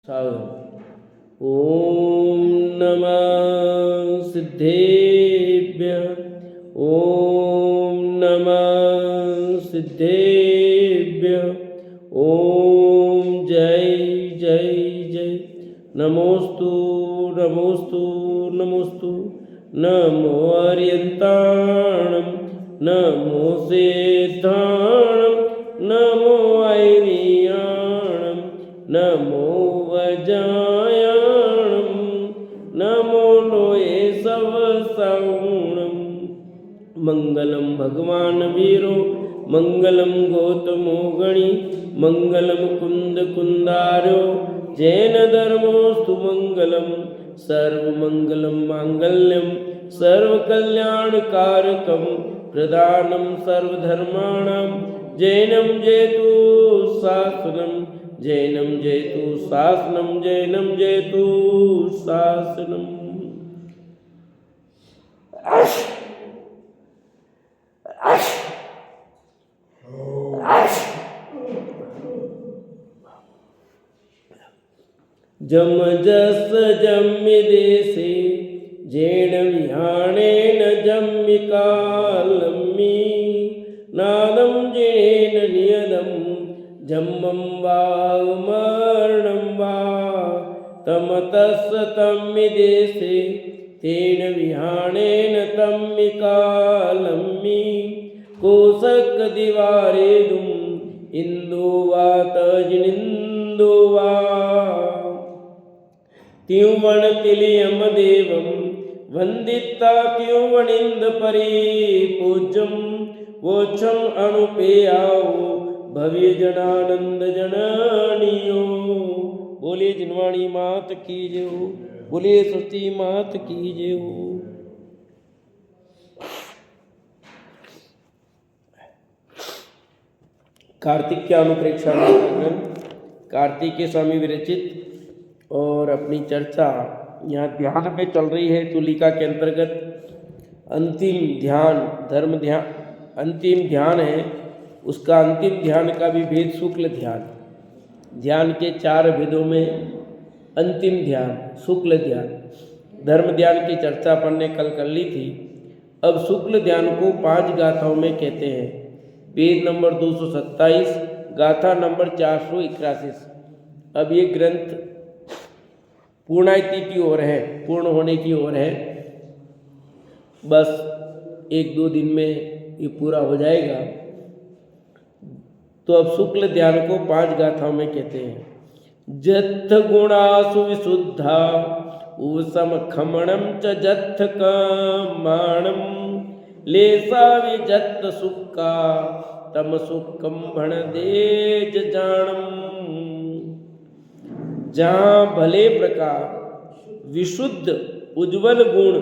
सावधान। ओम नमः सिद्धेभ्यः। ओम नमः सिद्धेभ्यः। ओम जय जय जय। नमोस्तु नमोस्तु नमोस्तु। नमो अर्यन्ताणं नमो सेद्धाणं नमो ऐरियाणं नमो वजायाणं नमो लोये सवसावणं। मंगलम भगवान वीरो मंगलम गौतमो गणि मंगलम कुंद कुंदारो जैन धर्मोस्तु मंगलम सर्वमंगलम मांगल्यम सर्वकल्याणकारकम प्रदानम सर्वधर्माणां जैनम जयतु शासनम जैनम जयतु शासनम जैनम जयतु शासनम। जम जस जम्मि देशे जैन विहाणेन जम्मिकालम्मि नादं जैन नियदं जम्मं वा मरणं वा तमतस्स तम्मि देशे तेन विहाणेन तम्मिकालम्मि कोशक दिवारेदुम इंदो वा तजनिंदो वा त्युवण तिलियम देवं वंदिता त्युवणिंद परिपूज्यम वोक्षम अनुपेयाओ भव्य जनानंद जननियो। बोले जिनवाणी मात की जय हो। बोले सती मात की जय हो। कार्तिक के अनुप्रेक्षा ग्रंथ कार्तिकेय स्वामी विरचित और अपनी चर्चा यहाँ ध्यान में चल रही है। तुलिका के अंतर्गत अंतिम ध्यान धर्म ध्यान अंतिम ध्यान है। उसका अंतिम ध्यान का भी भेद शुक्ल ध्यान। ध्यान के 4 भेदों में अंतिम ध्यान शुक्ल ध्यान। धर्म ध्यान की चर्चा अपन ने कल कर ली थी। अब शुक्ल ध्यान को 5 गाथाओं में कहते हैं। वेद नंबर 227 गाथा नंबर 481। अब ये ग्रंथ पूर्णाइति की ओर है, पूर्ण होने की ओर है। बस 1-2 दिन में ये पूरा हो जाएगा। तो अब शुक्ल ध्यान को 5 गाथाओं में कहते हैं। जत्थ गुणासु विशुद्धा ऊसम खमणम च जत्थ कमाणम लेसा विजत्त सुक्का तम सुक्कम भण देज जानम। जहाँ भले प्रकार विशुद्ध उज्ज्वल गुण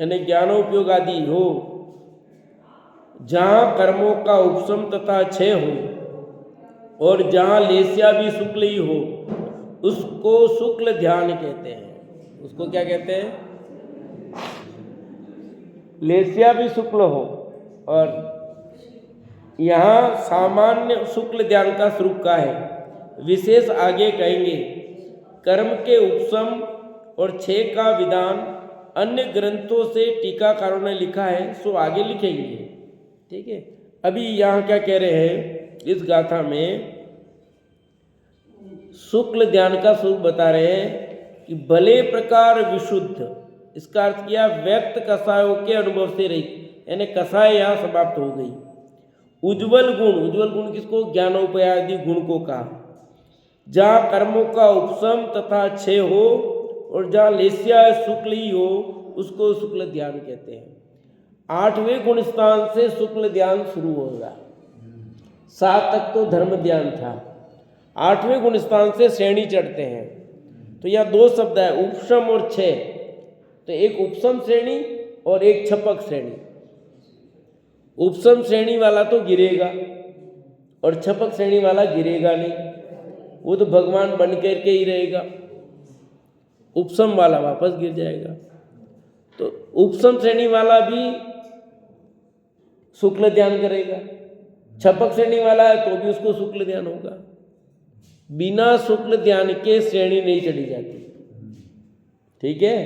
यानी ज्ञानोपयोग आदि हो, जहाँ कर्मों का उपशम तथा क्षय हो और जहाँ लेस्या भी शुक्ल ही हो, उसको शुक्ल ध्यान कहते हैं। उसको क्या कहते हैं? लेस्या भी शुक्ल हो और यहाँ सामान्य शुक्ल ध्यान का स्वरूप का है। विशेष आगे कहेंगे। कर्म के उपशम और क्षय का विधान अन्य ग्रंथों से टीकाकारों ने लिखा है, सो आगे लिखेंगे। ठीक है। अभी यहाँ क्या कह रहे हैं इस गाथा में? शुक्ल ध्यान का स्वरूप बता रहे हैं कि भले प्रकार विशुद्ध। इसका अर्थ किया व्यक्त कषायों के अनुभव से रही, यानी कषाय यहाँ समाप्त हो गई। उज्ज्वल गुण किसको? ज्ञानोपायादि गुण को कहा। जहाँ कर्मों का उपशम तथा क्षय हो और जहाँ लेस्या शुक्ल ही हो, उसको शुक्ल ध्यान कहते हैं। 8वें गुण स्थान से शुक्ल ध्यान शुरू होगा। 7 तक तो धर्म ध्यान था। 8वें गुण स्थान से श्रेणी चढ़ते हैं। तो यहाँ 2 शब्द है, उपशम और क्षय। तो एक उपशम श्रेणी और एक छपक श्रेणी। उपशम श्रेणी वाला तो गिरेगा और छपक श्रेणी वाला गिरेगा नहीं, वो तो भगवान बन करके ही रहेगा। उपशम वाला वापस गिर जाएगा। तो उपशम श्रेणी वाला भी शुक्ल ध्यान करेगा, छपक श्रेणी वाला है तो भी उसको शुक्ल ध्यान होगा। बिना शुक्ल ध्यान के श्रेणी नहीं चढ़ी जाती। ठीक है,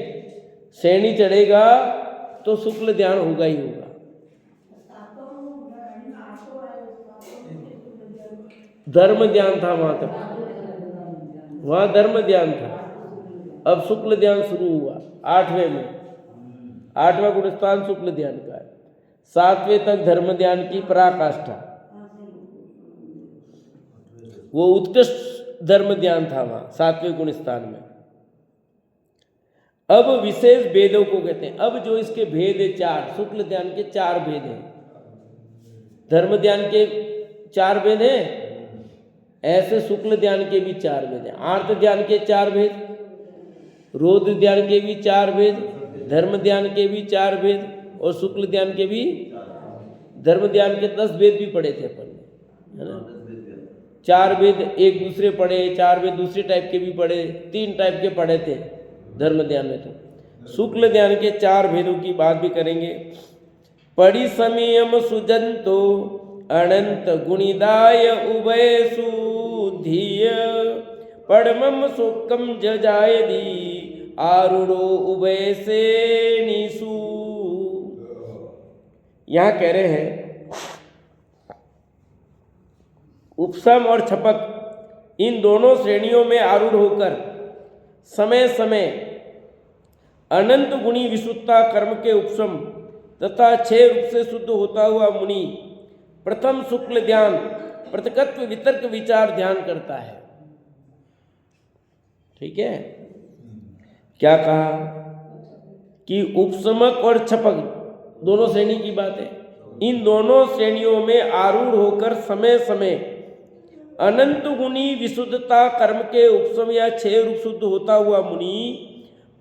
श्रेणी चढ़ेगा तो शुक्ल ध्यान होगा ही होगा। धर्म ध्यान था वहां तक, वहां धर्म ध्यान था। अब शुक्ल ध्यान शुरू हुआ 8वें में। 8वां गुणस्थान शुक्ल ध्यान का है। 7वें तक धर्म ध्यान की पराकाष्ठा, वो उत्कृष्ट धर्म ध्यान था वहां 7वें गुणस्थान में। अब विशेष भेदों को कहते हैं। अब जो इसके भेद है 4, शुक्ल ध्यान के 4 भेद हैं। धर्म ध्यान के 4 भेद हैं, ऐसे शुक्ल ध्यान के भी 4 भेद हैं। आर्त ध्यान के 4 भेद, रौद्र ध्यान के भी 4 भेद, धर्म ध्यान के भी 4 भेद, और शुक्ल ध्यान के भी। धर्म ध्यान के 10 भेद भी पढ़े थे अपन ने, है ना। 4 भेद एक दूसरे पढ़े, 4 भेद दूसरे टाइप के भी पढ़े, 3 टाइप के पढ़े थे धर्म ध्यान में। तो शुक्ल ध्यान के 4 भेदों की बात भी करेंगे। परिसमयम सुजंतो अनंत गुणिदाय उभयसु धीय पड़मम शोकम जजायदी आरूढ़ो उभय से नीसु। यहां कह रहे हैं उपसम और छपक इन दोनों श्रेणियों में आरूढ़ होकर समय समय अनंत गुणी विशुद्धता कर्म के उपसम तथा 6 रूप से शुद्ध होता हुआ मुनि प्रथम शुक्ल ध्यान प्रत्यकत्व वितर्क विचार ध्यान करता है। ठीक है, क्या कहा कि उपसमक और छपक दोनों श्रेणी की बात है। इन दोनों श्रेणियों में आरूढ़ होकर समय समय अनंत गुणी विशुद्धता कर्म के उपसम या 6 रूप शुद्ध होता हुआ मुनि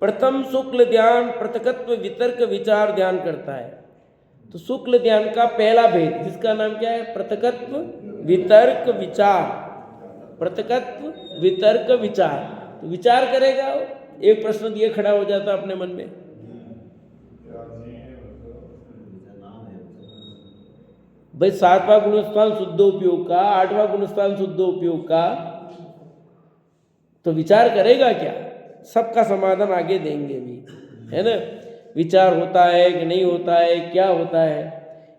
प्रथम शुक्ल ध्यान प्रत्यकत्व वितर्क विचार ध्यान करता है। तो शुक्ल ध्यान का पहला भेद जिसका नाम क्या है? प्रत्यकत्व वितर्क विचार। प्रत्यकत्व वितर्क विचार, तो विचार करेगा। एक प्रश्न ये खड़ा हो जाता अपने मन में, भाई 7वां गुणस्थान शुद्ध उपयोग का, 8वां गुणस्थान शुद्ध उपयोग का, तो विचार करेगा क्या? सबका समाधान आगे देंगे भी, है ना। विचार होता है कि नहीं होता है, क्या होता है।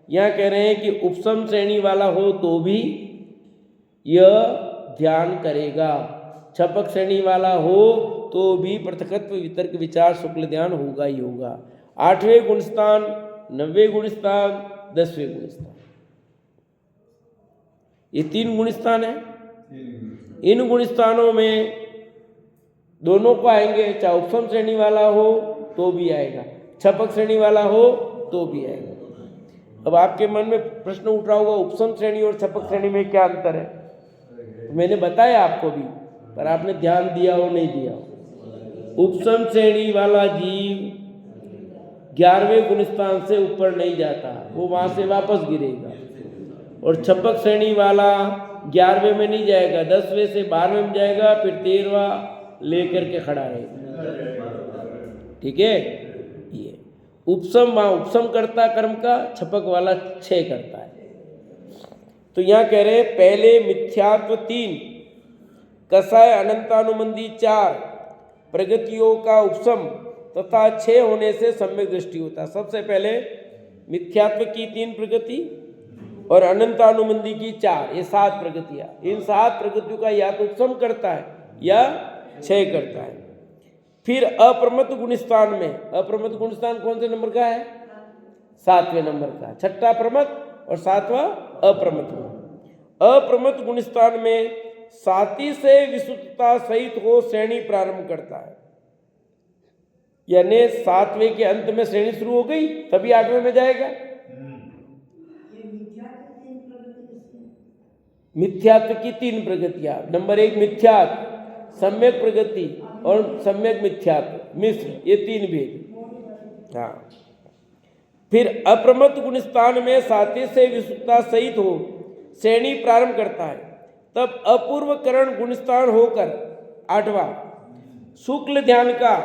यहाँ कह रहे हैं कि उपसम श्रेणी वाला हो तो भी यह ध्यान करेगा, छपक श्रेणी वाला हो तो भी प्रत्यकत्व वितर्क विचार शुक्ल ध्यान होगा ही होगा। 8वें गुणस्थान, 9वें गुणस्थान, 10वें गुणस्थान, ये 3 गुणस्थान है। इन गुणस्थानों में दोनों को आएंगे, चाहे उपसम श्रेणी वाला हो तो भी आएगा, छपक श्रेणी वाला हो तो भी आएगा। अब आपके मन में प्रश्न उठ रहा होगा उपसम श्रेणी और छपक श्रेणी में क्या अंतर है? तो मैंने बताया आपको भी, पर आपने ध्यान दिया हो नहीं दिया हो। उपसम श्रेणी वाला जीव 11वें गुणस्थान से ऊपर नहीं जाता, वो वहां से वापस गिरेगा। और छपक श्रेणी वाला 11वें में नहीं जाएगा, 10वें से 12वें में जाएगा, फिर 13वां लेकर के खड़ा रहेगा। ठीक है, ये उपसम वहां उपसम करता कर्म का, छपक वाला 6 करता है। तो यहां कह रहे हैं पहले मिथ्यात्व 3, कसाय अनंतानुबंधी 4 प्रगतियों का उपसम तथा 6 होने से सम्यक दृष्टि होता है। सबसे पहले मिथ्यात्व की 3 प्रगति और अनंतानुबंधी की 4, ये 7 प्रगतियां। इन 7 प्रगतियों का या तो उपसम करता है या 6 करता है। फिर अप्रमत्त गुणस्थान में, अप्रमत्त गुणस्थान कौन से नंबर का है? 7वें नंबर का। 6ठा प्रमत्त और 7वां अप्रमत्त। अप्रमत्त गुणस्थान में साती से विशुद्धता सहित हो श्रेणी प्रारंभ करता है, यानी 7वें के अंत में श्रेणी शुरू हो गई तभी 8वें में जाएगा। मिथ्यात्व की 3 प्रगतियां। नंबर 1 मिथ्यात्व, सम्यक प्रगति और सम्यक मिथ्यात्व, मिश्र, ये 3 भेद। हाँ, फिर अप्रमत्त गुणस्थान में साती से विशुद्धता सहित हो श्रेणी प्रारंभ करता है, तब अपूर्वकरण गुणस्थान होकर 8वां शुक्ल ध्यान का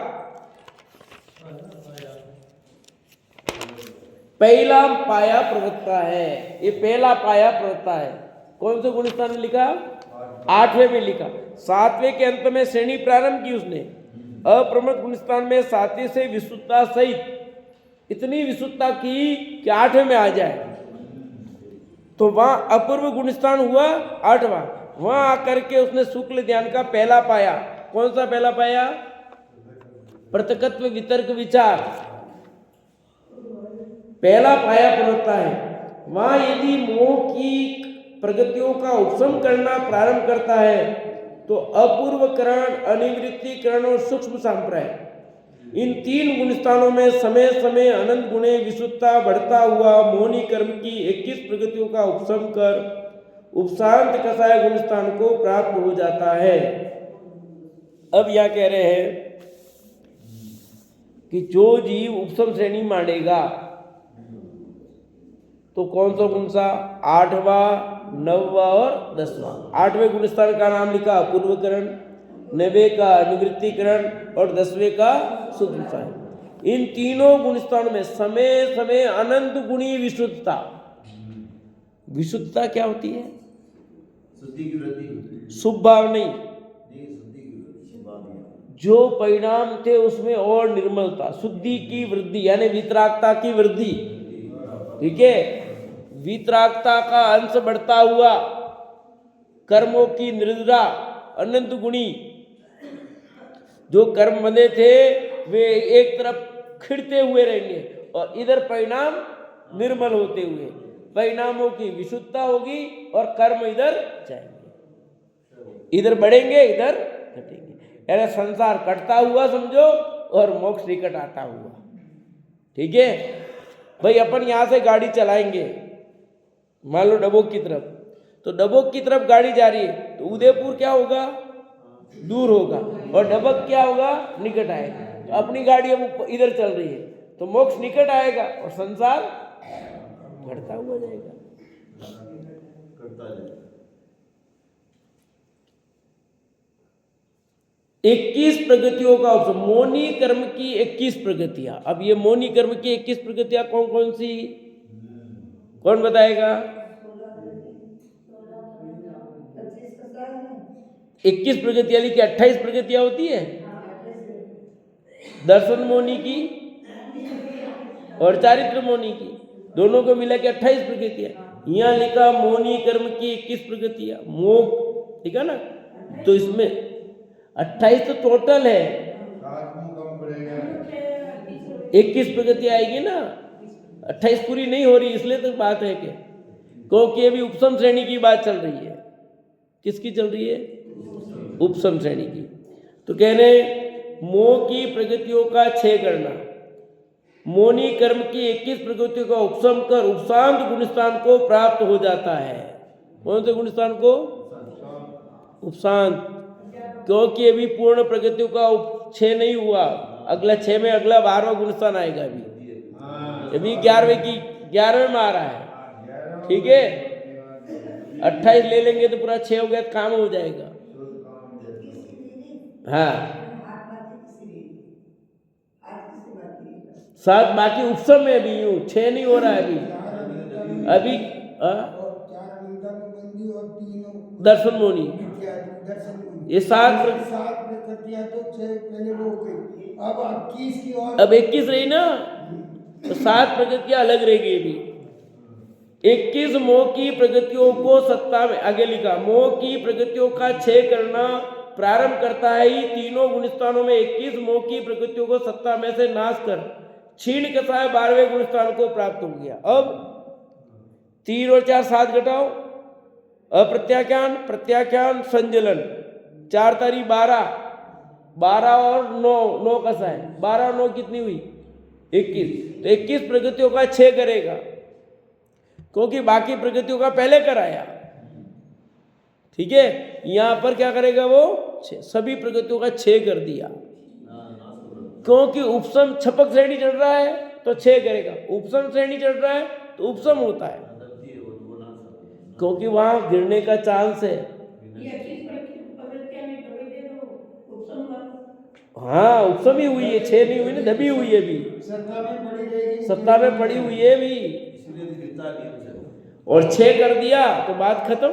पहला पाया प्रवृत्ता है। ये पहला पाया प्रवृत्ता है। कौन से गुणस्थान में लिखा? 8वें में लिखा, 7वें के अंत में श्रेणी प्रारंभ की उसने। अप्रमथ गुणस्थान में 7वें से विशुद्धता सहित इतनी विशुद्धता की कि 8वें में आ जाए, तो वहां अपूर्व गुणस्थान हुआ 8वां। वहां आकर के उसने शुक्ल ध्यान का पहला पाया। कौन सा पहला पाया? प्रत्यकत्व वितर्क विचार पहला पाया पुनता है। वहां यदि मोह की प्रगतियों का उपशम करना प्रारंभ करता है तो अपूर्वकरण, अनिवृत्तिकरण और सूक्ष्म सांप्राय, इन 3 गुणस्थानों में समय समय अनंत गुणे विशुद्धता बढ़ता हुआ मोहनी कर्म की 21 प्रगतियों का उपशम कर उपशांत कसाय गुणस्थान को प्राप्त हो जाता है। अब यह कह रहे हैं कि जो जीव उपशम श्रेणी मानेगा तो कौन सा गुण सा? 8वां, 9वां और 10वां। 8वें गुणस्थान का नाम लिखा अपूर्वकरण, 9वें का निवृत्तिकरण और 10वें का सूक्ष्म। इन तीनों गुणस्थानों में समय समय अनंत गुणी विशुद्धता। विशुद्धता क्या होती है? शुद्धि की वृद्धि, शुभ भाव नहीं, शुद्धि की वृद्धि, शुभ भाव। जो परिणाम थे उसमें और निर्मलता, शुद्धि की वृद्धि यानी वितरागता की वृद्धि। ठीक है, वितरागता का अंश बढ़ता हुआ, कर्मों की निर्जरा, अनंत गुणी। जो कर्म बंधे थे वे एक तरफ खिड़ते हुए रहेंगे और इधर परिणाम निर्मल होते हुए, परिणामों की विशुद्धता होगी और कर्म इधर जाएंगे, इधर बढ़ेंगे इधर घटेंगे। यानी संसार कटता हुआ समझो और मोक्ष निकट आता हुआ। ठीक है भाई, अपन यहां से गाड़ी चलाएंगे, मान लो डबोक की तरफ, तो डबोक की तरफ गाड़ी जा रही है तो उदयपुर क्या होगा? दूर होगा, और डबक क्या होगा? निकट आएगा। तो अपनी गाड़ी अब इधर चल रही है तो मोक्ष निकट आएगा और संसार बढ़ता हुआ जाएगा। करता जाएगा। 21 प्रगतियों का उपशम, मोनी कर्म की 21 प्रगतियां। अब ये मोनी कर्म की 21 प्रगतियां कौन कौन सी? कौन बताएगा? 21 प्रगतियां लिखी, 28 प्रगतियां होती है। दर्शन मोनी की और चारित्र मोनी की, दोनों को मिला के 28 प्रगतियां। यहाँ लिखा मोनी कर्म की 21 प्रगतियां, मोक्ष, ठीक है ना? तो इसमें 28 तो टोटल है, 21 प्रगति आएगी ना, 28 पूरी नहीं हो रही, इसलिए तो बात है कि क्योंकि अभी उपशम श्रेणी की बात चल रही है। किसकी चल रही है? उपशम श्रेणी की। तो कह रहे मोह की प्रगतियों का क्षय करना, मोनी कर्म की 21 प्रगतियों का उपशम कर उपशांत गुणस्थान को प्राप्त हो जाता है। कौन से गुणस्थान को? उपशांत, क्योंकि अभी पूर्ण प्रगतियों का क्षय नहीं हुआ। अगला 6 में अगला 12वां गुणस्थान आएगा। अभी 11वें की 11वें में आ रहा है। ठीक है, 28 ले लेंगे तो पूरा 6 हो गया, काम हो जाएगा। हाँ, 7 बाकी उपशम में, अभी यूं 6 नहीं हो रहा है अभी दर्शन मोनी, ये 7 प्रकृतियां तो 6 पहले वो हो गई, अब 21 की और अब 21 रही ना, तो 7 प्रगतियां अलग रहेगी। अभी 21 मोह की प्रगतियों को सत्ता में, आगे लिखा, मोह की प्रगतियों का क्षय करना प्रारंभ करता है ही तीनों गुणस्थानों में 21 मोह की प्रगतियों को सत्ता में से नाश कर क्षीण कसाय 12वें गुणस्थान को प्राप्त हो गया। अब 3 और 4 7 घटाओ, अप्रत्याख्यान, प्रत्याख्यान, संजलन, 4 तारीख 12, 12 और 9, 9 कसाय, 12 और 9 कितनी हुई? 21। तो 21 प्रगतियों का क्षय करेगा, क्योंकि बाकी प्रगतियों का पहले कराया। ठीक है, यहां पर क्या करेगा वो? सभी प्रगतियों का क्षय कर दिया, क्योंकि उपशम छपक श्रेणी चढ़ रहा है तो क्षय करेगा, उपशम श्रेणी चढ़ रहा है तो उपशम होता है, क्योंकि वहां गिरने का चांस है। हाँ, उपशम ही हुई है, 6 नहीं हुई ना, दबी हुई है अभी, सत्ता में पड़ी हुई है अभी, और 6 कर दिया तो बात खत्म।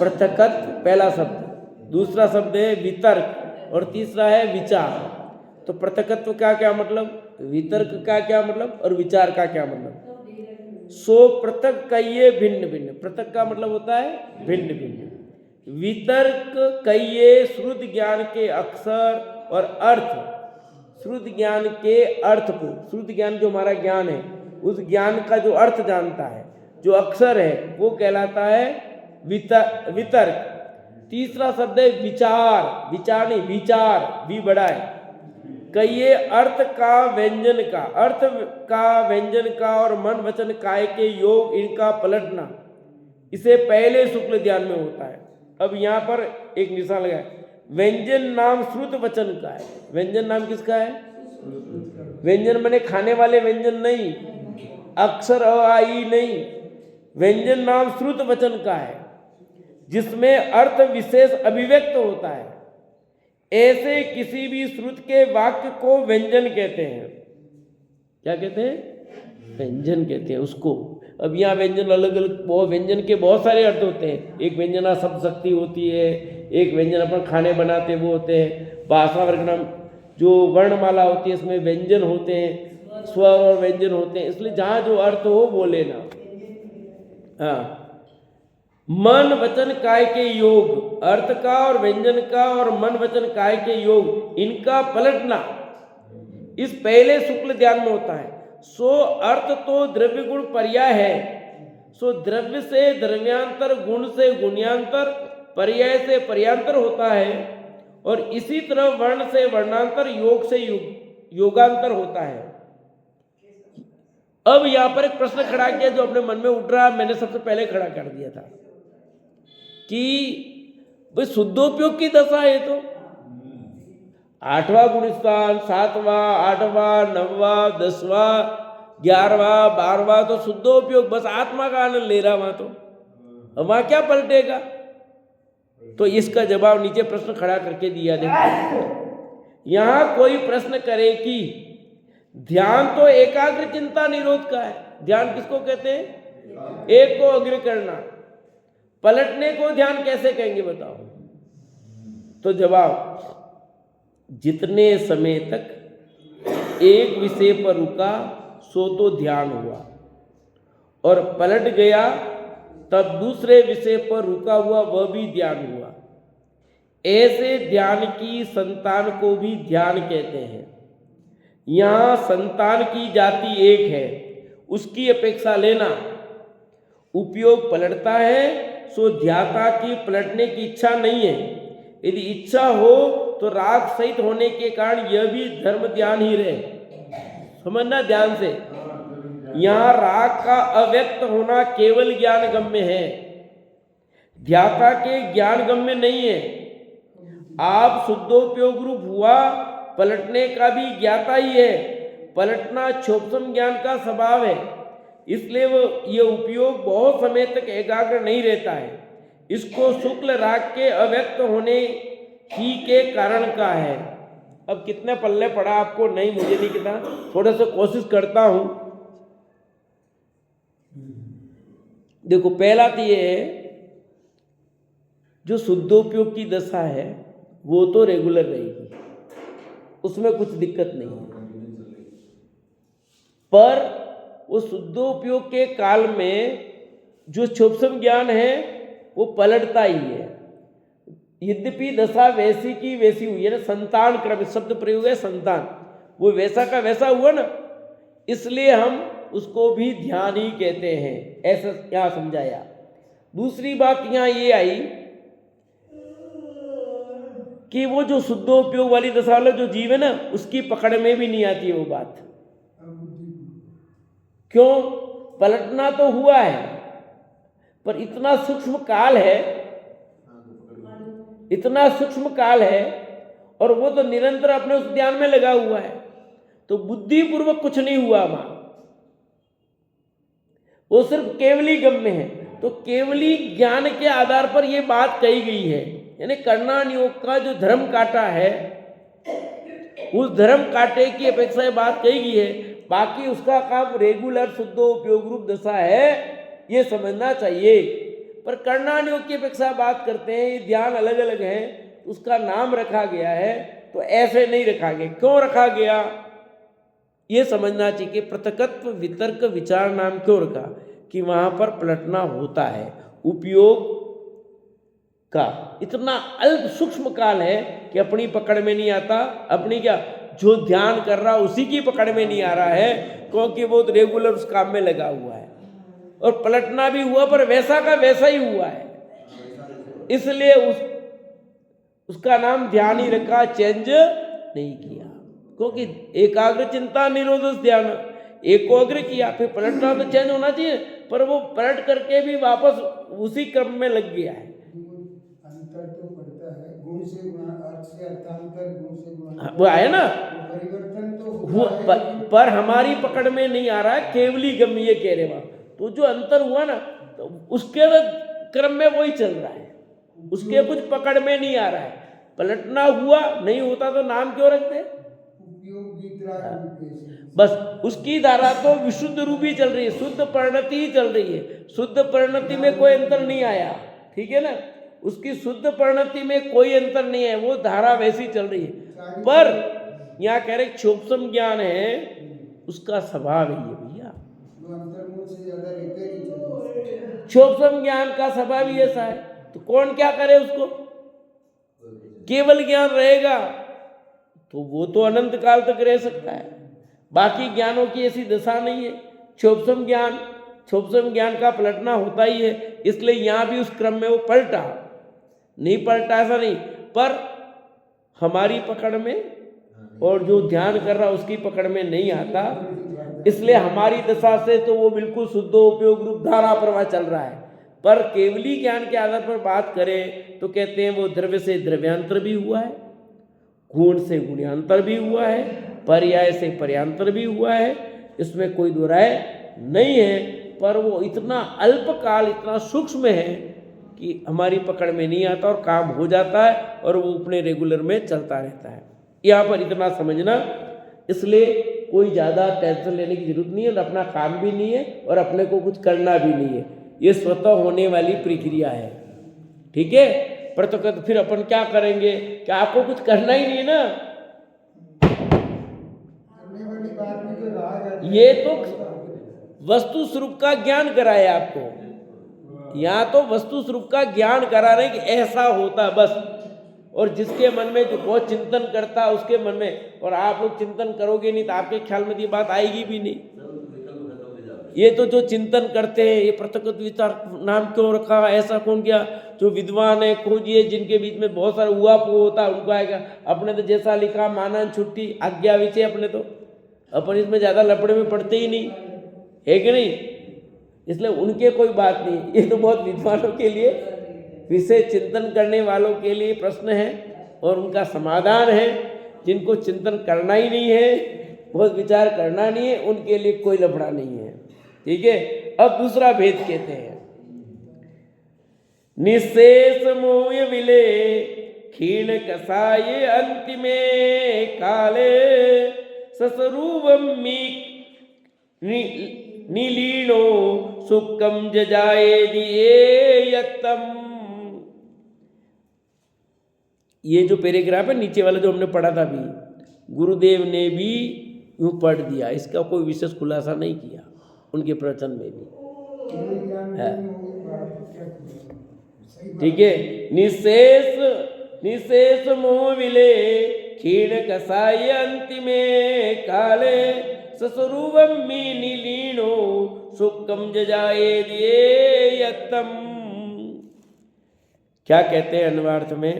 पृथकत्व पहला शब्द, दूसरा शब्द है वितर्क और तीसरा है विचार। तो पृथकत्व का क्या मतलब, वितर्क का क्या मतलब और विचार का क्या मतलब। सो पृथक कहिए भिन्न भिन्न, पृथक का मतलब होता है भिन्न भिन्न, वितर्क कहिए श्रुत ज्ञान के अक्षर और अर्थ, श्रुत ज्ञान के अर्थ को, श्रुत ज्ञान जो हमारा ज्ञान है उस ज्ञान का जो अर्थ जानता है, जो अक्षर है वो कहलाता है वितर्क। तीसरा शब्द है विचार, विचार नहीं विचार, भी बड़ा है। कहिए अर्थ का व्यंजन का, अर्थ का व्यंजन का और मन वचन काय के योग इनका पलटना, इसे पहले शुक्ल ध्यान में होता है। अब यहाँ पर एक निशान लगा है, व्यंजन नाम श्रुत वचन का है। व्यंजन नाम किसका है, व्यंजन माने खाने वाले व्यंजन नहीं, अक्षर अ आ ई नहीं, व्यंजन नाम श्रुत वचन का है जिसमें अर्थ विशेष अभिव्यक्त होता है। ऐसे किसी भी श्रुत के वाक्य को व्यंजन कहते हैं। क्या कहते हैं, व्यंजन कहते हैं उसको। अब यहाँ व्यंजन अलग अलग, बहुत व्यंजन के बहुत सारे अर्थ होते हैं। एक व्यंजना शब्द शक्ति होती है, एक व्यंजन अपन खाने बनाते वो होते हैं, भाषा वर्णम जो वर्णमाला होती है इसमें व्यंजन होते हैं, स्वर और व्यंजन होते हैं। इसलिए जहाँ जो अर्थ हो वो लेना। हाँ, मन वचन काय के योग, अर्थ का और व्यंजन का और मन वचन काय के योग इनका पलटना इस पहले शुक्ल ध्यान में होता है। सो अर्थ तो द्रव्य गुण पर्याय है, सो द्रव्य से द्रव्यांतर, गुण से गुण्यान्तर, पर्याय से पर्यांतर होता है और इसी तरह वर्ण से वर्णांतर, योग से योगांतर होता है। अब यहां पर एक प्रश्न खड़ा किया जो अपने मन में उठ रहा, मैंने सबसे पहले खड़ा कर दिया था कि भाई शुद्धोपयोग की दशा है। तो 8वां गुणस्थान, 7वां, 8वां, 9वां, 10वां, 11वां, 12वां तो शुद्धोपयोग, बस आत्मा का आनंद ले रहा वहां। तो वहां क्या पलटेगा। तो इसका जवाब नीचे प्रश्न खड़ा करके दिया। देखो यहां कोई प्रश्न करे कि ध्यान तो एकाग्र चिंता निरोध का है। ध्यान किसको कहते हैं, एक को अग्र करना। पलटने को ध्यान कैसे कहेंगे बताओ। तो जवाब, जितने समय तक एक विषय पर रुका सो तो ध्यान हुआ, और पलट गया तब दूसरे विषय पर रुका हुआ वह भी ध्यान हुआ। ऐसे ध्यान की संतान को भी ध्यान कहते हैं। यहाँ संतान की जाति एक है, उसकी अपेक्षा लेना। उपयोग पलटता है सो ध्याता की पलटने की इच्छा नहीं है। यदि इच्छा हो तो राग सहित होने के कारण यह भी धर्म ध्यान ही रहे। समझना ध्यान से, यहाँ राग का अव्यक्त होना केवल ज्ञान गम्य है, ध्याता के ज्ञान गम्य नहीं है। आप शुद्धोपयोग रूप हुआ, पलटने का भी ज्ञाता ही है। पलटना क्षोभसम ज्ञान का स्वभाव है, इसलिए वो ये उपयोग बहुत समय तक एकाग्र नहीं रहता है। इसको शुक्ल राग के अव्यक्त होने ही के कारण का है। अब कितने पल्ले पड़ा आपको नहीं, मुझे नहीं कितना, थोड़ा सा कोशिश करता हूं। देखो पहला तो ये है, जो शुद्धोपयोग की दशा है वो तो रेगुलर रहेगी, उसमें कुछ दिक्कत नहीं है। पर वो शुद्धोपयोग के काल में जो क्षोभसम ज्ञान है वो पलटता ही है। यद्यपि दशा वैसी की वैसी हुई है ना, संतान क्रम शब्द प्रयोग है, संतान, वो वैसा का वैसा हुआ ना, इसलिए हम उसको भी ध्यान ही कहते हैं, ऐसा यहाँ समझाया। दूसरी बात यहाँ ये आई कि वो जो शुद्धोपयोग वाली दशा वाला जो जीव है ना, उसकी पकड़ में भी नहीं आती वो बात। क्यों, पलटना तो हुआ है पर इतना सूक्ष्म काल है, इतना सूक्ष्म काल है, और वो तो निरंतर अपने उस ध्यान में लगा हुआ है, तो बुद्धिपूर्वक कुछ नहीं हुआ वहां, वो सिर्फ केवली गम्य है। तो केवली ज्ञान के आधार पर यह बात कही गई है, यानी कर्णान योग का जो धर्म काटा है उस धर्म काटे की अपेक्षा ये बात कही गई है। बाकी उसका काम रेगुलर शुद्धोपयोग रूप दशा है, ये समझना चाहिए। पर करणानियों की अपेक्षा बात करते हैं, ये ध्यान अलग अलग है, उसका नाम रखा गया है, तो ऐसे नहीं रखा गया। क्यों रखा गया ये समझना चाहिए कि पृथकत्व वितर्क विचार नाम क्यों रखा, कि वहां पर पलटना होता है। उपयोग का इतना अल्प सूक्ष्म काल है कि अपनी पकड़ में नहीं आता। अपनी क्या, जो ध्यान कर रहा उसी की पकड़ में नहीं आ रहा है, क्योंकि वो तो रेगुलर उस काम में लगा हुआ है। और पलटना भी हुआ पर वैसा का वैसा ही हुआ है, इसलिए उसका नाम ध्यान ही रखा, चेंज नहीं किया। क्योंकि एकाग्र चिंता निरोध ध्यान, एकाग्र किया, फिर पलटना तो चेंज होना चाहिए, पर वो पलट करके भी वापस उसी क्रम में लग गया है। अंतर तो पड़ता है, गुण से गुण, अर्थ से अर्थांतर, गुण से गुण, वो है ना, परिवर्तन तो हुआ हुआ है, पर हमारी पकड़ में नहीं आ रहा है, केवली गम ये कह रहे वहां। तो जो अंतर हुआ ना, तो उसके क्रम में वही चल रहा है, उसके कुछ पकड़ में नहीं आ रहा है। पलटना हुआ, नहीं होता तो नाम क्यों रखते? उपयोग वितराग रूप है। बस उसकी धारा तो विशुद्ध रूप ही चल रही है, शुद्ध परिणति ही चल रही है, शुद्ध परिणति में कोई अंतर नहीं आया, ठीक है ना, उसकी शुद्ध परिणति में कोई अंतर नहीं है, वो धारा वैसी चल रही है। पर यहाँ कह रहे क्षोभसम ज्ञान है, उसका स्वभाव है ये भैया, अंतर्मुख से ज्यादा लेते नहीं चलते। क्षोभसम ज्ञान का स्वभाव ही ऐसा है, तो कौन क्या करे उसको? केवल ज्ञान रहेगा तो वो तो अनंत काल तक रह सकता है, बाकी ज्ञानों की ऐसी दशा नहीं है। क्षोभसम ज्ञान का पलटना होता ही है, इसलिए यहाँ भी उस क्रम में वो पलटा, नहीं पलटा ऐसा नहीं, पर हमारी पकड़ में और जो ध्यान कर रहा उसकी पकड़ में नहीं आता, इसलिए हमारी दशा से तो वो बिल्कुल शुद्ध उपयोग रूप धारा प्रवाह चल रहा है। पर केवली ज्ञान के आधार पर बात करें तो कहते हैं वो द्रव्य से द्रव्यांतर भी हुआ है, गुण से गुणांतर भी हुआ है, पर्याय से पर्यांतर भी हुआ है, इसमें कोई दो राय नहीं है। पर वो इतना अल्पकाल, इतना सूक्ष्म है कि हमारी पकड़ में नहीं आता और काम हो जाता है और वो अपने रेगुलर में चलता रहता है। यहाँ पर इतना समझना, इसलिए कोई ज़्यादा टेंशन लेने की जरूरत नहीं है, और अपना काम भी नहीं है और अपने को कुछ करना भी नहीं है, ये स्वतः होने वाली प्रक्रिया है, ठीक है। पर तो फिर अपन क्या करेंगे, क्या आपको कुछ करना ही नहीं है ना, करने वाली बात में जो राग है, ये तो वस्तु स्वरूप का ज्ञान कराया आपको, यहाँ तो वस्तु स्वरूप का ज्ञान करा रहे कि ऐसा होता बस। और जिसके मन में जो बहुत चिंतन करता है उसके मन में, और आप लोग चिंतन करोगे नहीं तो आपके ख्याल में ये बात आएगी भी नहीं। ये तो जो चिंतन करते हैं, ये पृथक विचार नाम क्यों रखा, ऐसा कौन किया, जो विद्वान है खोजिए, जिनके बीच में बहुत सारा हुआ पो होता है उनको आएगा। अपने तो जैसा लिखा मानन छुट्टी आज्ञा विषय, अपने तो अपन इसमें ज़्यादा लपड़े में पड़ते ही नहीं है कि नहीं, इसलिए उनके कोई बात नहीं। ये तो बहुत विद्वानों के लिए, विषय चिंतन करने वालों के लिए प्रश्न है और उनका समाधान है। जिनको चिंतन करना ही नहीं है, बहुत विचार करना नहीं है, उनके लिए कोई लफड़ा नहीं है, ठीक है। अब दूसरा भेद कहते हैं, निशेष मोय विले क्षीण कसाये अंतिमे काले ससरूपम नीलीनो सुक्कम जजाए दिए यत्तम। ये जो पैराग्राफ है नीचे वाला जो हमने पढ़ा था अभी, गुरुदेव ने भी यूं पढ़ दिया, इसका कोई विशेष खुलासा नहीं किया उनके प्रवचन में भी है, ठीक है। निशेष मोह विले क्षीण कसाय अंतिमे काले सस्वरूपम नीलीनो सुक्कम जजाए दिए यत्तम। क्या कहते हैं अन्वार्थ में,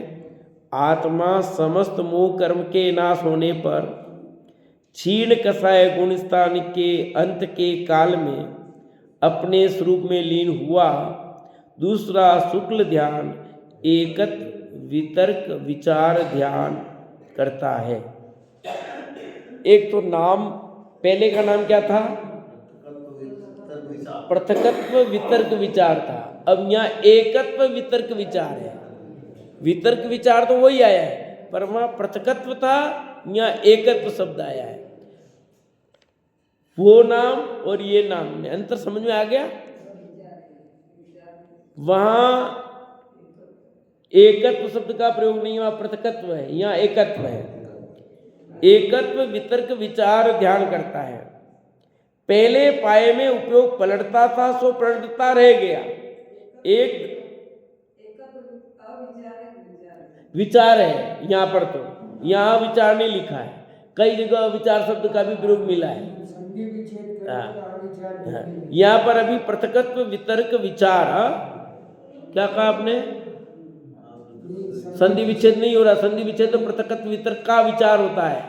आत्मा समस्त मोह कर्म के नाश होने पर क्षीण कसाय गुण स्थान के अंत के काल में अपने स्वरूप में लीन हुआ। दूसरा शुक्ल ध्यान एकत्व वितर्क विचार ध्यान करता है। एक तो नाम, पहले का नाम क्या था, पृथकत्व वितर्क विचार था, अब यहाँ एकत्व वितर्क विचार है। वितर्क विचार तो वही आया है, पर वहाँ पृथकत्व था, यहाँ एकत्व शब्द आया है। वो नाम और ये नाम में अंतर समझ में आ गया। वहाँ एकत्व शब्द का प्रयोग नहीं है, वहाँ पृथकत्व है, यहाँ एकत्व है। एकत्व वितर्क विचार ध्यान करता है। पहले पाए में उपयोग पलटता था सो पलटता रह गया। एक विचार है यहाँ पर, तो यहाँ विचार नहीं लिखा है, कई जगह विचार शब्द का भी प्रयोग मिला है। संधि विच्छेद करें तो अविचार नहीं है। यहाँ पर अभी पृथकत्व वितर्क विचार, क्या कहा आपने? संधि विच्छेद नहीं हो रहा, संधि विच्छेद तो पृथकत्व वितर्क का विचार होता है।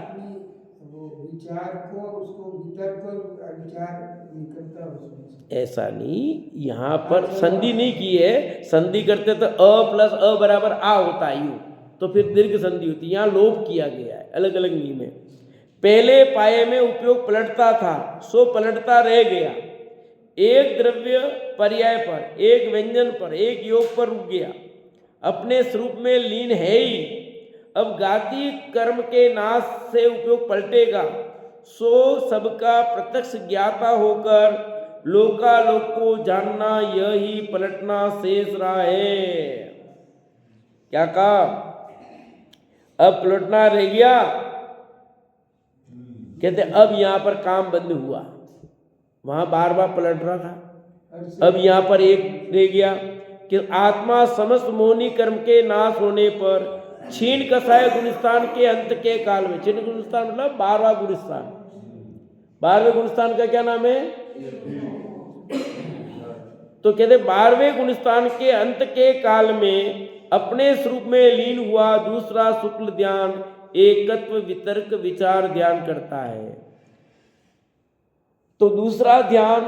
वो विचार को उसको वितर्क को विचार निकलता है उसमें से। ऐसा नहीं, यहाँ पर संधि नहीं की है। संधि करते तो अ प्लस अ बराबर आ होता है यूं, तो फिर दीर्घ संधि होती है। यहाँ लोप किया गया है, अलग अलग नियम है। पहले पाए में उपयोग पलटता था सो पलटता रह गया। एक द्रव्य पर्याय पर, एक व्यंजन पर, एक योग पर रुक गया, अपने स्वरूप में लीन है ही। अब गाति कर्म के नाश से उपयोग पलटेगा सो सबका प्रत्यक्ष ज्ञाता होकर लोकालोक को जानना, यही पलटना शेष रहा है। क्या कहा? अब पलटना रह गया। कहते अब यहां पर काम बंद हुआ, वहां बार बार पलट रहा था, अब यहां पर एक रह गया कि आत्मा समस्त मोहनी कर्म के नाश होने पर छीण कसाय गुणस्थान के अंत के काल में, छीण गुणस्थान मतलब 12वां गुणस्थान, 12वें गुणस्थान का क्या नाम है? तो कहते 12वें गुणस्थान के अंत के काल में अपने स्वरूप में लीन हुआ दूसरा शुक्ल ध्यान एकत्व वितर्क विचार ध्यान करता है। तो दूसरा ध्यान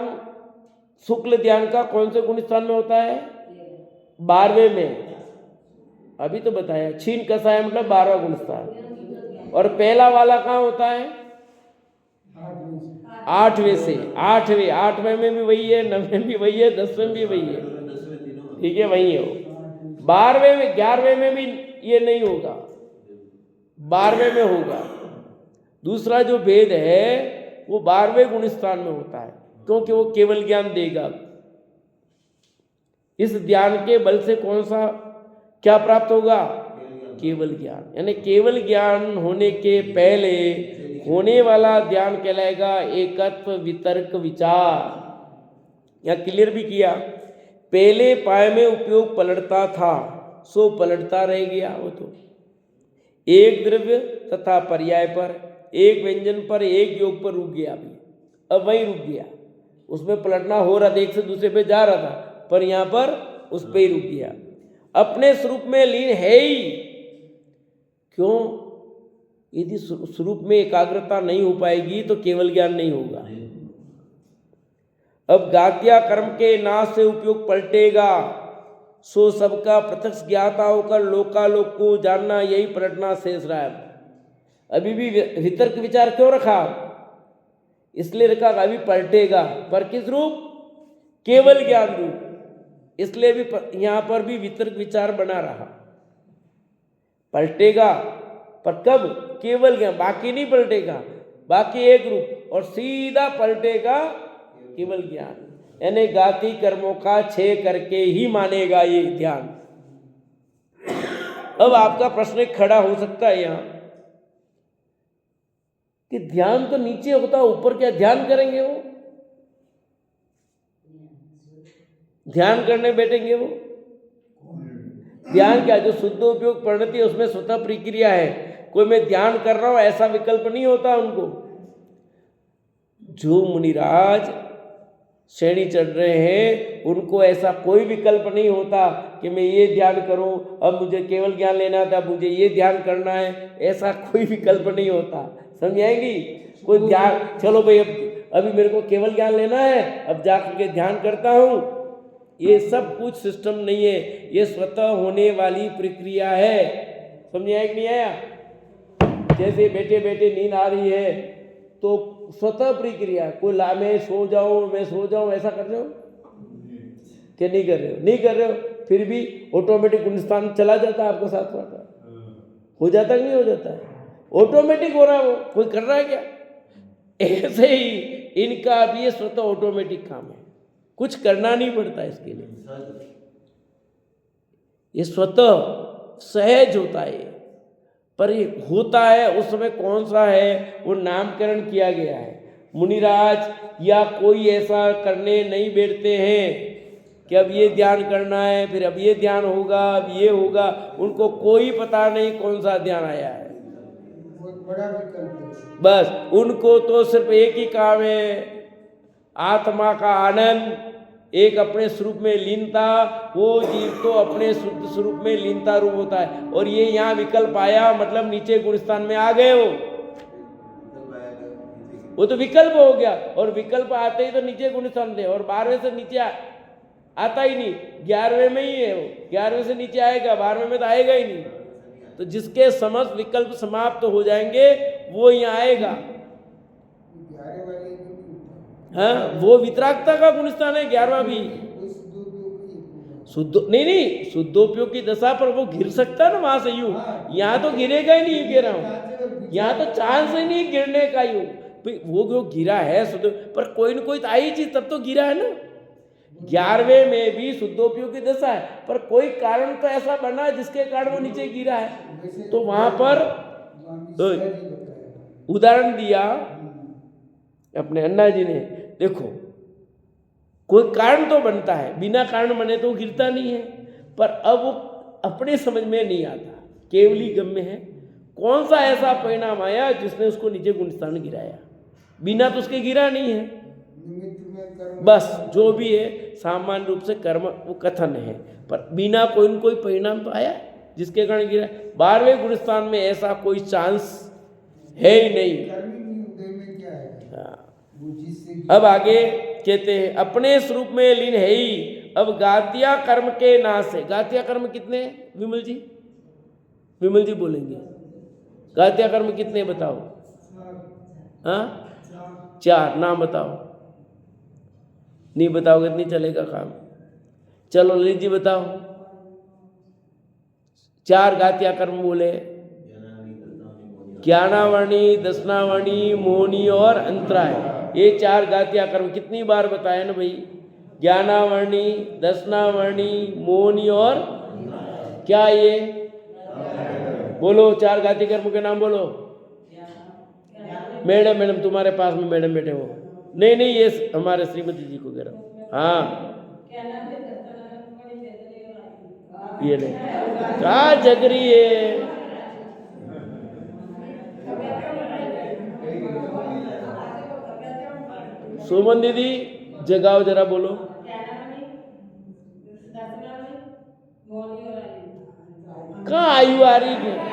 शुक्ल ध्यान का कौन से गुणस्थान में होता है? 12वें में। अभी तो बताया, छीन कसाय मतलब 12वां गुणस्थान। और पहला वाला कहाँ होता है? 8वें से। 8वें में भी वही है, 9वें में भी वही है, 10वें में भी वही है, ठीक है, वही है वो। 12वें में, 11वें में भी ये नहीं होगा, 12वें में होगा। दूसरा जो भेद है वो 12वें गुणस्थान में होता है, क्योंकि वो केवल ज्ञान देगा। इस ध्यान के बल से कौन सा क्या प्राप्त होगा? केवल ज्ञान। यानी केवल ज्ञान होने के पहले होने वाला ध्यान कहलाएगा एकत्व वितर्क विचार। या क्लियर भी किया, पहले पाए में उपयोग पलटता था सो पलटता रह गया। वो तो एक द्रव्य तथा पर्याय पर, एक व्यंजन पर, एक योग पर रुक गया। अभी अब वहीं रुक गया, उसमें पलटना हो रहा था, एक से दूसरे पे जा रहा था, पर यहाँ पर उस पे ही रुक गया। अपने स्वरूप में लीन है ही। क्यों? यदि स्वरूप में एकाग्रता नहीं हो पाएगी तो केवल ज्ञान नहीं होगा। अब गात्या कर्म के नाश से उपयोग पलटेगा सो सबका प्रत्यक्ष ज्ञाता होकर लोकालोक को जानना, यही पलटना शेष रहा है। अभी भी वितर्क विचार क्यों रखा? इसलिए रखा अभी पलटेगा, पर किस रूप? केवल ज्ञान रूप। इसलिए भी यहां पर भी वितर्क विचार बना रहा। पलटेगा पर कब? केवल ज्ञान, बाकी नहीं पलटेगा, बाकी एक रूप, और सीधा पलटेगा केवल ज्ञान। यानी गाति कर्मों का क्षय करके ही मानेगा ये ध्यान। अब आपका प्रश्न खड़ा हो सकता है यहां कि ध्यान तो नीचे होता, ऊपर क्या ध्यान करेंगे? वो ध्यान करने बैठेंगे वो? ध्यान क्या, जो शुद्ध उपयोग परिणति है उसमें स्वतः प्रक्रिया है। कोई मैं ध्यान कर रहा हूं ऐसा विकल्प नहीं होता उनको। जो मुनिराज श्रेणी चढ़ रहे हैं उनको ऐसा कोई विकल्प नहीं होता कि मैं ये ध्यान करूं, अब मुझे केवल ज्ञान लेना था, मुझे ये ध्यान करना है, ऐसा कोई विकल्प नहीं होता। समझाएंगी? कोई ध्यान, चलो भाई अभी मेरे को केवल ज्ञान लेना है, अब जाकर के ध्यान करता हूं, ये सब कुछ सिस्टम नहीं है, ये स्वतः होने वाली प्रक्रिया है। समझ आया कि नहीं आया? जैसे बैठे बैठे नींद आ रही है तो स्वतः प्रक्रिया, कोई मैं सो जाऊं ऐसा कर रहे हो कि नहीं कर रहे हो? नहीं कर रहे हो, फिर भी ऑटोमेटिक गुणस्थान चला जाता है आपको साथ साथ। हो जाता कि नहीं हो जाता है? ऑटोमेटिक हो रहा है, वो कोई कर रहा है क्या? ऐसे ही इनका भी ये स्वतः ऑटोमेटिक काम है, कुछ करना नहीं पड़ता इसके लिए। ये स्वतः सहज होता है, पर ये होता है उस समय कौन सा है वो नामकरण किया गया है। मुनिराज या कोई ऐसा करने नहीं बैठते हैं कि अब ये ध्यान करना है, फिर अब ये ध्यान होगा, अब ये होगा, उनको कोई पता नहीं कौन सा ध्यान आया है। बहुत बड़ा विकल्प है। बस उनको तो सिर्फ एक ही काम है, आत्मा का आनंद, एक अपने स्वरूप में लीनता। वो जीव तो अपने शुद्ध स्वरूप में लीनता रूप होता है, और ये यहाँ विकल्प आया मतलब नीचे गुणस्थान में आ गए वो तो विकल्प हो गया, और विकल्प आते ही तो नीचे गुणस्थान थे, और 12वें से नीचे आता ही नहीं, 11वें में ही है वो, 11वें से नीचे आएगा, 12वें में तो आएगा ही नहीं। तो जिसके समस्त विकल्प समाप्त हो जाएंगे वो यहाँ आएगा। 11 वाले की नहीं होता। हाँ, वो वितरागता का गुणस्थान है 11वां भी। कोई शुद्धोपयोग की होगा। शुद्ध नहीं, शुद्धोपयोग की दशा पर वो गिर सकता है ना वहां से यूं, यहाँ तो गिरेगा ही नहीं, कह रहा हूँ यहाँ तो चांस ही नहीं गिरने का यूं। वो जो गिरा है शुद्ध, पर कोई न कोई तो आई चीज तब तो गिरा है ना। 11वें में भी शुद्धोपयोग की दशा है, पर कोई कारण तो ऐसा बना जिसके कारण वो नीचे गिरा है, तो वहां पर तो उदाहरण दिया अपने अन्ना जी ने। देखो कोई कारण तो बनता है, बिना कारण बने तो गिरता नहीं है, पर अब वो अपने समझ में नहीं आता, केवली गम्य है। कौन सा ऐसा परिणाम आया जिसने उसको नीचे गुणस्थान गिराया, बिना तो उसके गिरा नहीं है। निमित्त में कर्म बस जो भी है सामान्य रूप से कर्म वो कथन है, पर बिना कोई न कोई परिणाम तो आया जिसके कारण गिरा। 12वें गुणस्थान में ऐसा कोई चांस है ही नहीं। कर्मी नहीं उदय में क्या है? हाँ। वो जिससे अब आगे कहते हैं अपने स्वरूप में लीन है ही। अब गात्या कर्म के नाश है। गात्या कर्म कितने हैं विमल जी? विमल जी बोलेंगे गात्या कर्म कितने बताओ? हाँ 4 नाम बताओ। नहीं बताओगे तो नहीं चलेगा काम। चलो ललित जी बताओ। 4 गात्या कर्म बोले, ज्ञानावरणी, दशनावरणी, मोहनी और अंतराय। ये 4 गात्या कर्म कितनी बार बताया ना भाई? ज्ञानावरणी, दशनावरणी, मोहनी और क्या ये बोलो 4 गाती कर्म के नाम बोलो। मैडम तुम्हारे पास में मैडम बैठे हो। नहीं ये हमारे श्रीमती जी को कह रहा हूँ। हाँ ये नहीं कहा जगरी है। सुमन दीदी जगाओ जरा बोलो। कहाँ आयु आ रही है?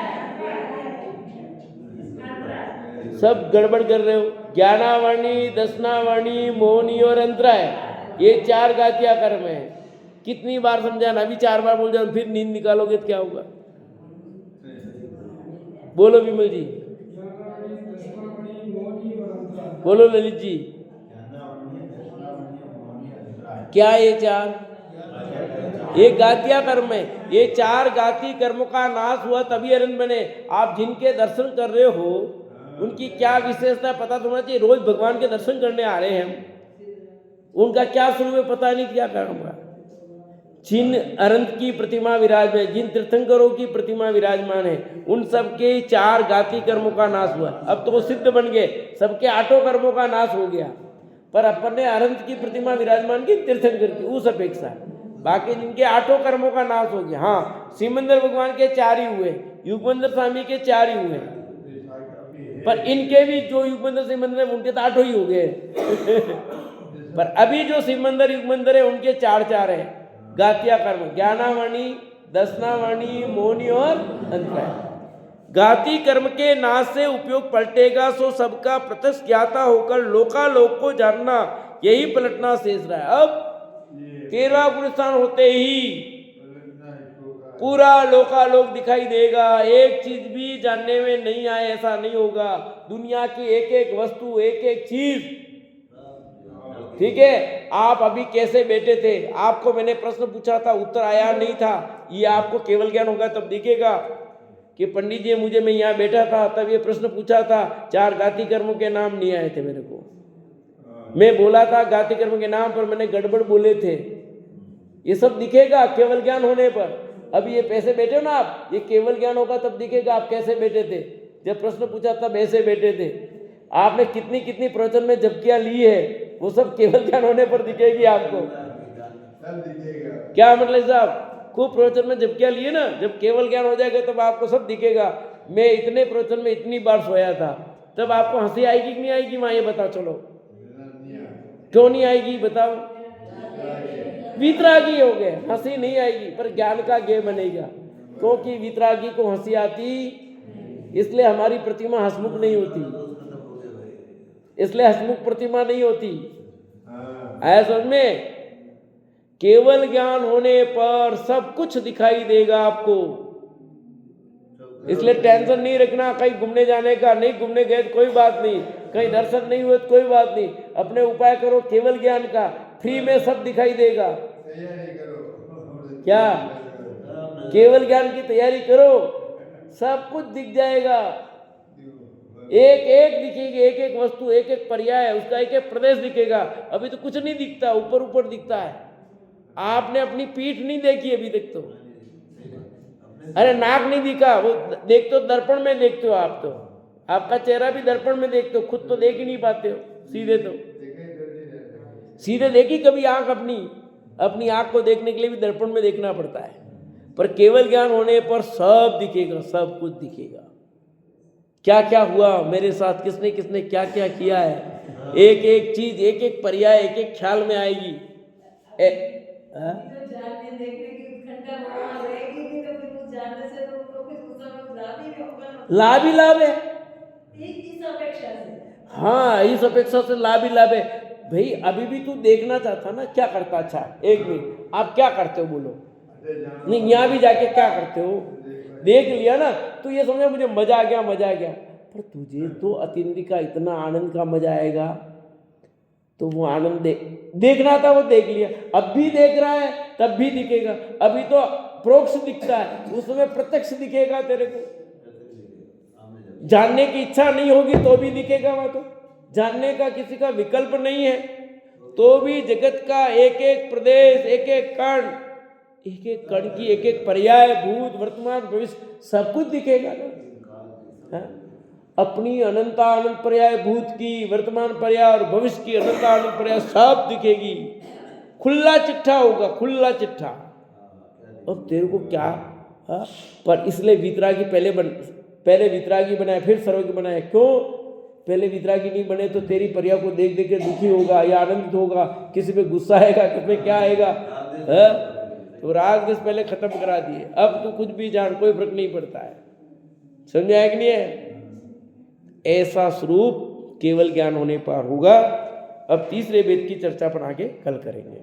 सब गड़बड़ कर रहे हो। ज्ञानावरणी, दशनावरणी, मोहनी और अंतराय, ये 4 गातिया कर्म है। कितनी बार समझाना? अभी 4 बार बोल जाओ, फिर नींद निकालोगे तो क्या होगा? बोलो विमल जी, बोलो ललित जी, क्या ये 4? ये गातिया कर्म है। ये 4 गाती कर्मों का नाश हुआ तभी अरहंत बने। आप जिनके दर्शन कर रहे हो उनकी क्या विशेषता पता होना चाहिए। रोज भगवान के दर्शन करने आ रहे हैं हम, उनका क्या स्वरूप है पता नहीं, क्या कारण होगा। जिन अरहंत की प्रतिमा विराजमान, जिन तीर्थंकरों की प्रतिमा विराजमान है, उन सबके 4 गाती कर्मों का नाश हुआ। अब तो वो सिद्ध बन गए, सबके 8 कर्मों का नाश हो गया। पर अपन ने अरहंत की प्रतिमा विराजमान की तीर्थंकर की उस अपेक्षा, बाकी जिनके 8 कर्मों का नाश हो गया। हाँ सिमंदर भगवान के 4 ही हुए, युगमंदर स्वामी के 4 ही हुए, पर इनके भी जो युगमंदर सिमंदर उनके तो 8 ही हो गए। पर अभी जो सिमंदर युगमंदर है उनके 4 है गातिया कर्म। ज्ञानावरणी, दशनावरणी, मोहनी और अंतराय। गाती कर्म के नाश से उपयोग पलटेगा, सो सबका प्रत्यक्ष ज्ञाता होकर लोकालोक को जानना, यही पलटना शेष रहा है। अब 13वां गुणस्थान होते ही पूरा लोकालोक दिखाई देगा। एक चीज भी जानने में नहीं आए ऐसा नहीं होगा। दुनिया की एक एक वस्तु, एक एक चीज, ठीक है। आप अभी कैसे बैठे थे, आपको मैंने प्रश्न पूछा था, उत्तर आया नहीं था, ये आपको केवल ज्ञान होगा तब दिखेगा कि पंडित जी मुझे, मैं यहाँ बैठा था तब ये प्रश्न पूछा था, 4 गाती कर्मों के नाम नहीं आए थे मेरे को। मैं बोला था गाती कर्म के नाम पर मैंने गड़बड़ बोले थे। ये सब दिखेगा केवल ज्ञान होने पर। अभी ये पैसे बैठे हो ना आप, ये केवल ज्ञान होगा तब दिखेगा आप कैसे बैठे थे। जब प्रश्न पूछा तब ऐसे बैठे थे। आपने कितनी कितनी प्रवचन में झपकियां ली है, वो सब केवल ज्ञान होने पर दिखेगी आपको। क्या मतलब साहब, खूब प्रवचन में झपकियां लिए ना, जब केवल ज्ञान हो जाएगा तब आपको सब दिखेगा। मैं इतने प्रवचन में इतनी बार सोया था, तब आपको हंसी आएगी कि नहीं आएगी माँ, ये बताओ। चलो क्यों नहीं आएगी बताओ? वितरागी हो गए, हंसी नहीं आएगी, पर ज्ञान का ज्ञ बनेगा। क्योंकि वितरागी को हंसी आती, इसलिए हमारी प्रतिमा हंसमुख नहीं होती, इसलिए हंसमुख प्रतिमा नहीं होती। आया समझ में? केवल ज्ञान होने पर सब कुछ दिखाई देगा आपको, इसलिए टेंशन नहीं रखना कहीं घूमने जाने का। नहीं घूमने गए तो कोई बात नहीं, कहीं दर्शन नहीं हुए तो कोई बात नहीं, अपने उपाय करो केवल ज्ञान का, फ्री में सब दिखाई देगा। क्या? केवल ज्ञान की तैयारी करो, सब कुछ दिख जाएगा। एक एक दिखेगी, एक एक वस्तु, एक एक पर्याय, उसका एक एक प्रदेश दिखेगा। अभी तो कुछ नहीं दिखता, ऊपर ऊपर दिखता है। आपने अपनी पीठ नहीं देखी अभी तक तो, अरे नाक नहीं दिखा, वो देखते हो दर्पण में देखते हो आप, तो आपका चेहरा भी दर्पण में देखते हो, खुद तो देख ही नहीं पाते हो सीधे। तो सीधे देखी कभी आंख अपनी? अपनी आंख को देखने के लिए भी दर्पण में देखना पड़ता है। पर केवल ज्ञान होने पर सब दिखेगा, सब कुछ दिखेगा। क्या क्या हुआ मेरे साथ, किसने किसने क्या क्या किया है, एक एक चीज, एक एक पर्याय, एक एक ख्याल में आएगी। जानने देखने की उत्कंठा वहाँ रहेगी नहीं, तो फिर उस जानने से तो फिर उस समय उस लाभ ही नहीं होगा ना। लाभ ही लाभ है। इस अपेक्षा से, हाँ, इस अपेक्षा से लाभ ही लाभ है। भाई अभी भी तू देखना चाहता ना क्या करता? अच्छा एक मिनट, आप क्या करते हो बोलो? नहीं, यहाँ भी जाके क्या करते हो? देख लिया ना, तू ये समझा मुझे मजा आ गया, मजा आ गया। पर तुझे तो अतिंद्रिय का इतना आनंद का मजा आएगा, तो वो आनंद देखना था, वो देख लिया। अब भी देख रहा है तब भी दिखेगा। अभी तो प्रोक्ष दिखता है, उस समय प्रत्यक्ष दिखेगा तेरे को। जानने की इच्छा नहीं होगी तो भी दिखेगा वहां। तो जानने का किसी का विकल्प नहीं है, तो भी जगत का एक एक प्रदेश, एक एक कण, एक एक कण की एक एक पर्याय, भूत वर्तमान भविष्य, सब कुछ दिखेगा ना। हाँ? अपनी अनंतानंत पर्याय भूत की, वर्तमान पर्याय और भविष्य की अनंतानंत पर्याय सब दिखेगी। खुला चिट्ठा होगा, खुला चिट्ठा। अब तेरे को क्या? हाँ? पर इसलिए वितरागी पहले वितरागी बनाए, फिर सर्वज्ञ बनाए। क्यों? पहले वितरागी नहीं बने तो तेरी पर्याय को देख देख के दुखी होगा या आनंदित होगा, किसी पे गुस्सा आएगा, किसी पे क्या आएगा। हाँ? तो राग देश पहले खत्म करा दिए, अब तू कुछ भी जान, कोई फर्क नहीं पड़ता है। समझाया कि नहीं है? ऐसा स्वरूप केवल ज्ञान होने पर होगा। अब तीसरे वेद की चर्चा पर आगे कल करेंगे।